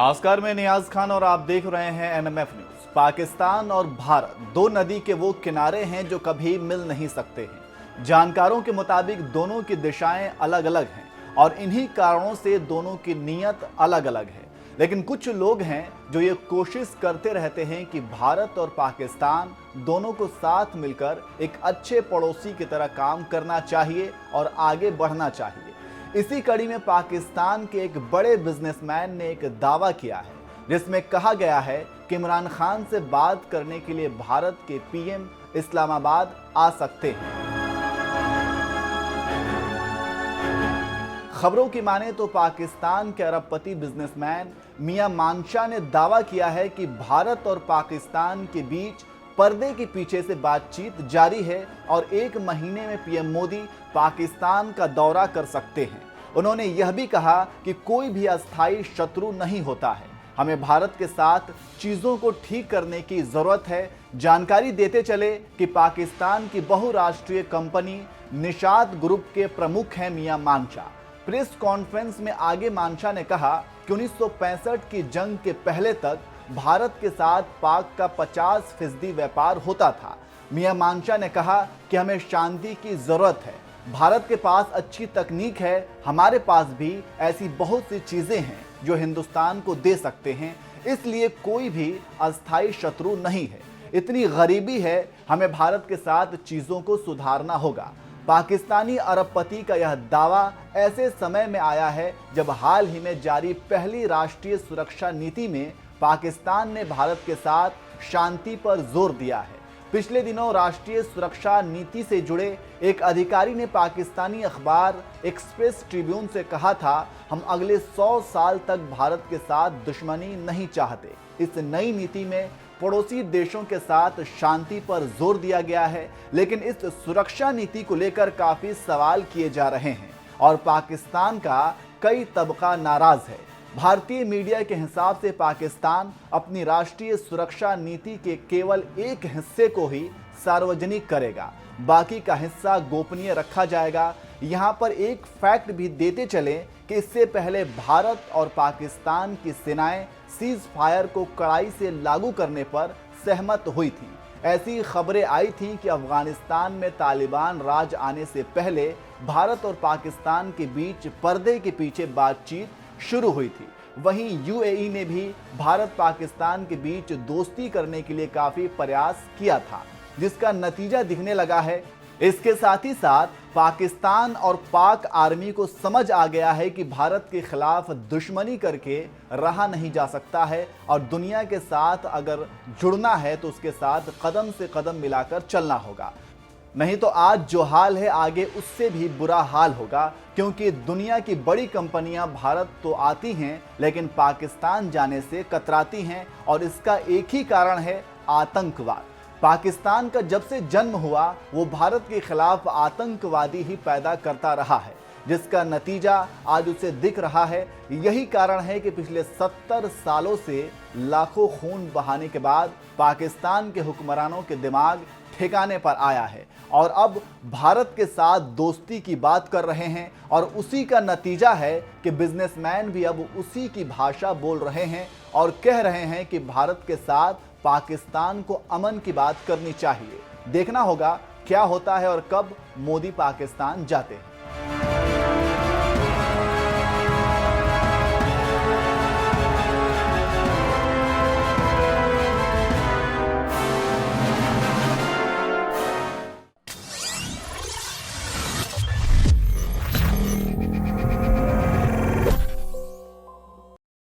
नमस्कार, मैं नियाज खान और आप देख रहे हैं एनएमएफ न्यूज। पाकिस्तान और भारत दो नदी के वो किनारे हैं जो कभी मिल नहीं सकते हैं। जानकारों के मुताबिक दोनों की दिशाएं अलग अलग हैं और इन्हीं कारणों से दोनों की नीयत अलग अलग है। लेकिन कुछ लोग हैं जो ये कोशिश करते रहते हैं कि भारत और पाकिस्तान दोनों को साथ मिलकर एक अच्छे पड़ोसी की तरह काम करना चाहिए और आगे बढ़ना चाहिए। इसी कड़ी में पाकिस्तान के एक बड़े बिजनेसमैन ने एक दावा किया है जिसमें कहा गया है कि इमरान खान से बात करने के लिए भारत के पीएम इस्लामाबाद आ सकते हैं। खबरों की माने तो पाकिस्तान के अरबपति बिजनेसमैन मियां मानशाह ने दावा किया है कि भारत और पाकिस्तान के बीच पर्दे के पीछे से बातचीत जारी है और 1 महीने में पीएम मोदी पाकिस्तान का दौरा कर सकते हैं। उन्होंने यह भी कहा कि कोई भी अस्थायी शत्रु नहीं होता है, हमें भारत के साथ चीजों को ठीक करने की जरूरत है। जानकारी देते चले कि पाकिस्तान की बहुराष्ट्रीय कंपनी निशात ग्रुप के प्रमुख हैं मियां मानशाह। प्रेस कॉन्फ्रेंस में आगे मानशाह ने कहा कि 1965 की जंग के पहले तक भारत के साथ पाक का 50% व्यापार होता था। मियां मानशाह ने कहा कि हमें शांति की जरूरत है, भारत के पास अच्छी तकनीक है, हमारे पास भी ऐसी बहुत सी चीजें हैं जो हिंदुस्तान को दे सकते हैं, इसलिए कोई भी अस्थायी शत्रु नहीं है। इतनी गरीबी है, हमें भारत के साथ चीजों को सुधारना होगा। पाकिस्तानी अरबपति का यह दावा ऐसे समय में आया है जब हाल ही में जारी पहली राष्ट्रीय सुरक्षा नीति में पाकिस्तान ने भारत के साथ शांति पर जोर दिया है। पिछले दिनों राष्ट्रीय सुरक्षा नीति से जुड़े एक अधिकारी ने पाकिस्तानी अखबार एक्सप्रेस ट्रिब्यून से कहा था, हम अगले 100 साल तक भारत के साथ दुश्मनी नहीं चाहते। इस नई नीति में पड़ोसी देशों के साथ शांति पर जोर दिया गया है, लेकिन इस सुरक्षा नीति को लेकर काफी सवाल किए जा रहे हैं और पाकिस्तान का कई तबका नाराज है। भारतीय मीडिया के हिसाब से पाकिस्तान अपनी राष्ट्रीय सुरक्षा नीति के केवल एक हिस्से को ही सार्वजनिक करेगा, बाकी का हिस्सा गोपनीय रखा जाएगा। यहाँ पर एक फैक्ट भी देते चले कि इससे पहले भारत और पाकिस्तान की सेनाएं सीज फायर को कड़ाई से लागू करने पर सहमत हुई थी। ऐसी खबरें आई थीं कि अफगानिस्तान में तालिबान राज आने से पहले भारत और पाकिस्तान के बीच पर्दे के पीछे बातचीत शुरू हुई थी। वहीं यूएई ने भी भारत पाकिस्तान के बीच दोस्ती करने के लिए काफी प्रयास किया था, जिसका नतीजा दिखने लगा है। इसके साथ ही साथ पाकिस्तान और पाक आर्मी को समझ आ गया है कि भारत के खिलाफ दुश्मनी करके रहा नहीं जा सकता है और दुनिया के साथ अगर जुड़ना है तो उसके साथ कदम से कदम मिलाकर चलना होगा, नहीं तो आज जो हाल है आगे उससे भी बुरा हाल होगा। क्योंकि दुनिया की बड़ी कंपनियां भारत तो आती हैं लेकिन पाकिस्तान जाने से कतराती हैं और इसका एक ही कारण है आतंकवाद। पाकिस्तान का जब से जन्म हुआ वो भारत के खिलाफ आतंकवादी ही पैदा करता रहा है, जिसका नतीजा आज उसे दिख रहा है। यही कारण है कि पिछले 70 सालों से लाखों खून बहाने के बाद पाकिस्तान के हुक्मरानों के दिमाग ठिकाने पर आया है और अब भारत के साथ दोस्ती की बात कर रहे हैं और उसी का नतीजा है कि बिजनेसमैन भी अब उसी की भाषा बोल रहे हैं और कह रहे हैं कि भारत के साथ पाकिस्तान को अमन की बात करनी चाहिए। देखना होगा क्या होता है और कब मोदी पाकिस्तान जाते हैं।